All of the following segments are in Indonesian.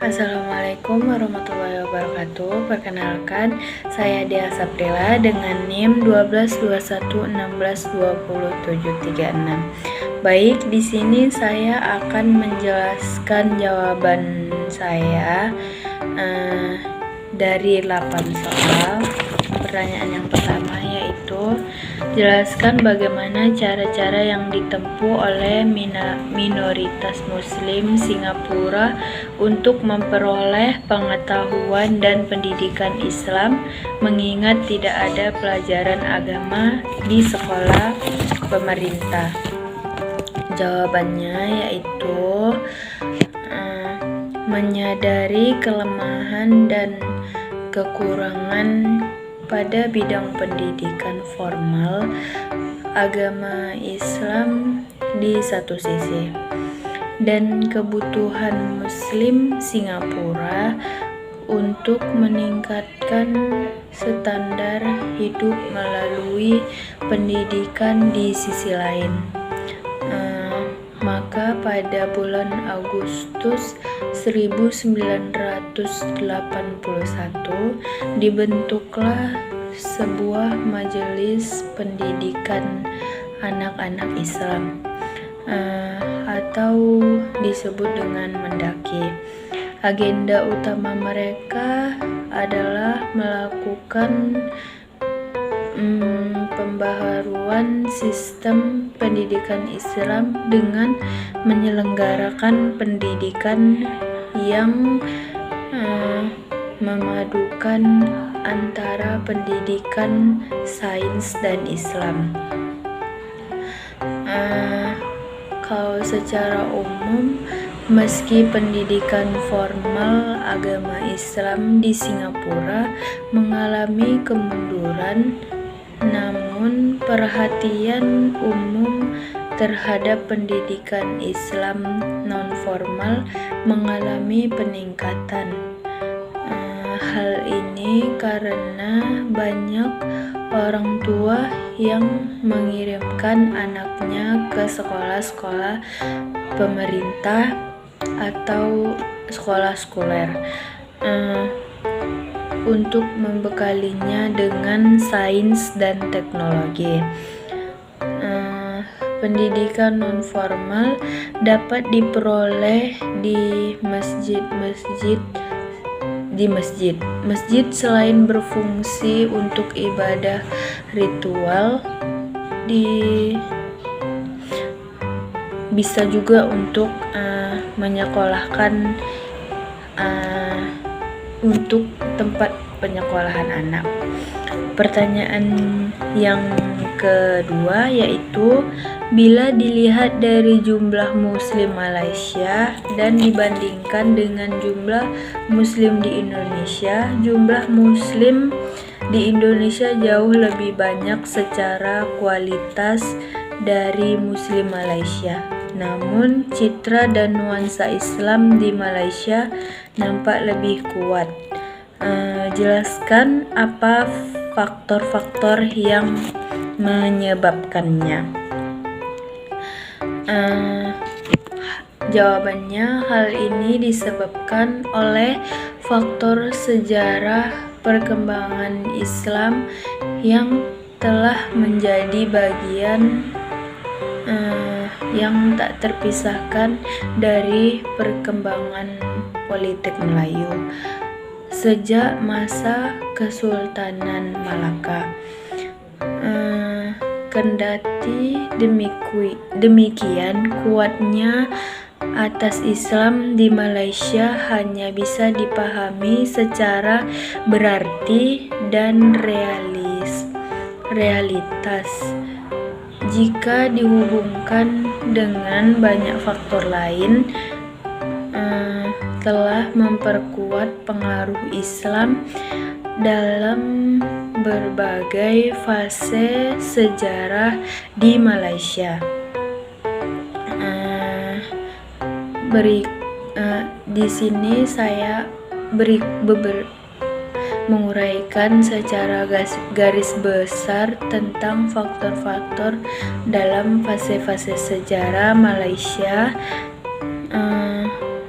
Assalamualaikum warahmatullahi wabarakatuh. Perkenalkan, saya Dea Saprila dengan NIM 1221162076. Baik, di sini saya akan menjelaskan jawaban saya dari 8 soal. Pertanyaan yang pertama yaitu, jelaskan bagaimana cara-cara yang ditempuh oleh minoritas Muslim Singapura untuk memperoleh pengetahuan dan pendidikan Islam, mengingat tidak ada pelajaran agama di sekolah pemerintah. Jawabannya yaitu menyadari kelemahan dan kekurangan pada bidang pendidikan formal agama Islam di satu sisi, dan kebutuhan Muslim Singapura untuk meningkatkan standar hidup melalui pendidikan di sisi lain. Maka pada bulan Agustus 1981 dibentuklah sebuah majelis pendidikan anak-anak Islam atau disebut dengan Mendaki. Agenda utama mereka adalah melakukan pembaharuan sistem pendidikan Islam dengan menyelenggarakan pendidikan yang memadukan antara pendidikan sains dan Islam. Kalau secara umum, meski pendidikan formal agama Islam di Singapura mengalami kemunduran, namun perhatian umum terhadap pendidikan Islam non-formal mengalami peningkatan. Hal ini karena banyak orang tua yang mengirimkan anaknya ke sekolah-sekolah pemerintah atau sekolah sekuler untuk membekalinya dengan sains dan teknologi. Pendidikan non-formal dapat diperoleh di masjid. Masjid selain berfungsi untuk ibadah ritual, bisa juga untuk menyekolahkan untuk tempat penyekolahan anak. Pertanyaan yang kedua yaitu, bila dilihat dari jumlah Muslim Malaysia dan dibandingkan dengan jumlah Muslim di Indonesia, jumlah Muslim di Indonesia jauh lebih banyak secara kualitas dari Muslim Malaysia. Namun, citra dan nuansa Islam di Malaysia nampak lebih kuat. Jelaskan apa faktor-faktor yang menyebabkannya. Jawabannya, hal ini disebabkan oleh faktor sejarah perkembangan Islam yang telah menjadi bagian yang tak terpisahkan dari perkembangan politik Melayu sejak masa Kesultanan Malaka. Kendati demikian, kuatnya atas Islam di Malaysia hanya bisa dipahami secara berarti dan realitas jika dihubungkan dengan banyak faktor lain telah memperkuat pengaruh Islam dalam berbagai fase sejarah di Malaysia. Di sini saya menguraikan secara garis besar tentang faktor-faktor dalam fase-fase sejarah Malaysia,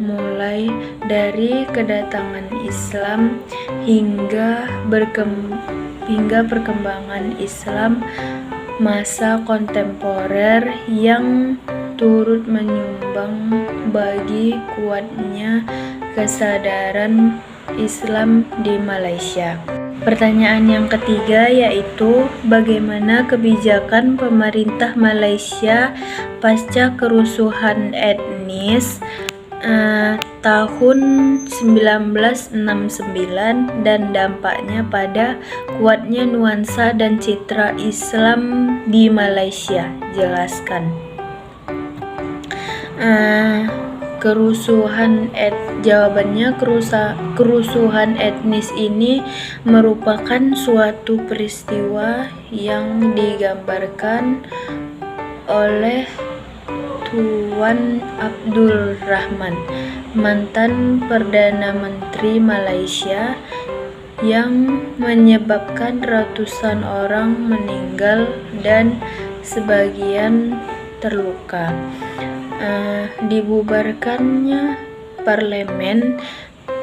mulai mulai dari kedatangan Islam hingga perkembangan Islam masa kontemporer yang turut menyumbang bagi kuatnya kesadaran Islam di Malaysia. Pertanyaan yang ketiga yaitu bagaimana kebijakan pemerintah Malaysia pasca kerusuhan etnis tahun 1969 dan dampaknya pada kuatnya nuansa dan citra Islam di Malaysia. Jelaskan. Jawabannya, kerusuhan etnis ini merupakan suatu peristiwa yang digambarkan oleh Tuan Abdul Rahman, mantan Perdana Menteri Malaysia, yang menyebabkan ratusan orang meninggal dan sebagian terluka. Dibubarkannya parlemen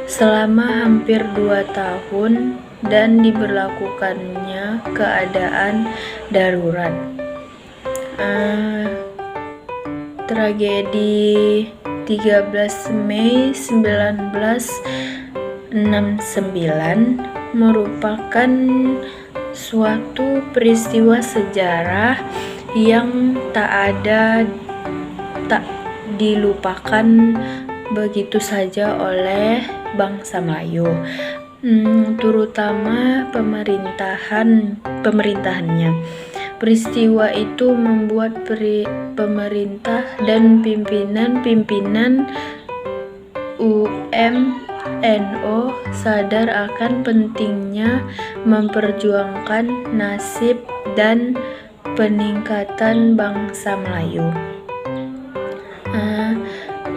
selama hampir 2 tahun dan diberlakukannya keadaan darurat. Tragedi 13 Mei 1969 merupakan suatu peristiwa sejarah yang tak dilupakan begitu saja oleh bangsa Melayu, terutama pemerintahannya. Peristiwa itu membuat pemerintah dan pimpinan UMNO sadar akan pentingnya memperjuangkan nasib dan peningkatan bangsa Melayu.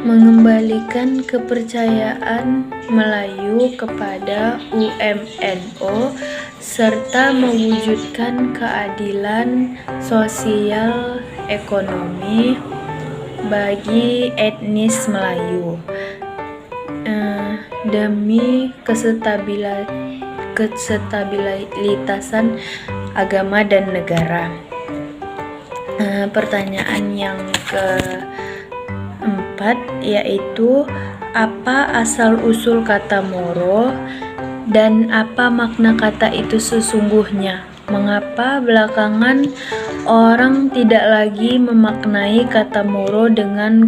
Mengembalikan kepercayaan Melayu kepada UMNO serta mewujudkan keadilan sosial ekonomi bagi etnis Melayu demi kestabilitasan agama dan negara. Pertanyaan yang keempat yaitu apa asal-usul kata Moro dan apa makna kata itu sesungguhnya? Mengapa belakangan orang tidak lagi memaknai kata Moro dengan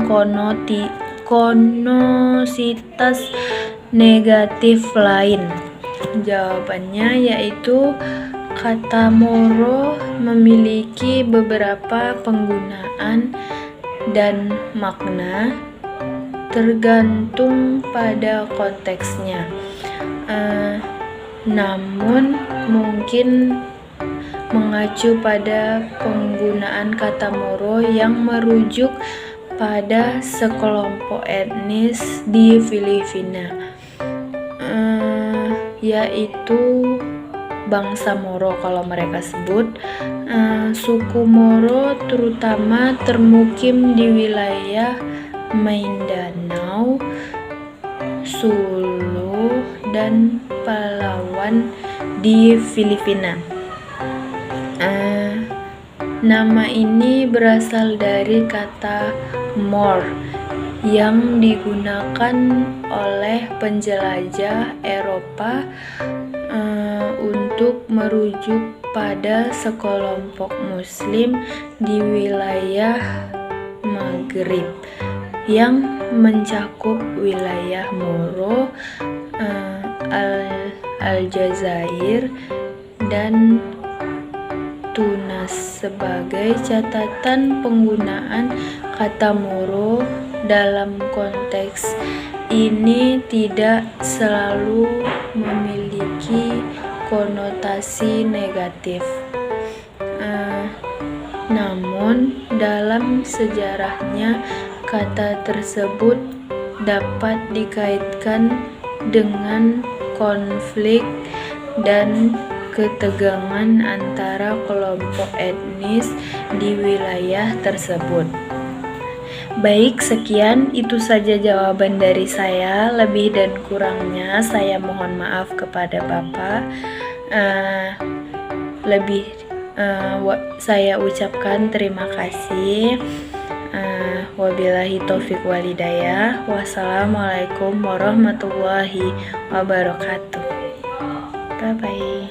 konotasitas negatif lain? Jawabannya yaitu kata Moro memiliki beberapa penggunaan dan makna tergantung pada konteksnya. Namun mungkin mengacu pada penggunaan kata Moro yang merujuk pada sekelompok etnis di Filipina, yaitu bangsa Moro kalau mereka sebut. Suku Moro terutama termukim di wilayah Mindanao, Sulu, dan Palawan di Filipina. Nama ini berasal dari kata Moor yang digunakan oleh penjelajah Eropa untuk merujuk pada sekelompok Muslim di wilayah Maghrib yang mencakup wilayah Moro, Aljazair, dan Tunas. Sebagai catatan, penggunaan kata Moro dalam konteks ini tidak selalu memiliki konotasi negatif. Namun dalam sejarahnya kata tersebut dapat dikaitkan dengan konflik dan ketegangan antara kelompok etnis di wilayah tersebut. Baik, sekian itu saja jawaban dari saya. Lebih dan kurangnya saya mohon maaf kepada Bapak. Saya ucapkan terima kasih. Wabillahi taufiq walhidayah. Wassalamualaikum warahmatullahi wabarakatuh. Bye bye.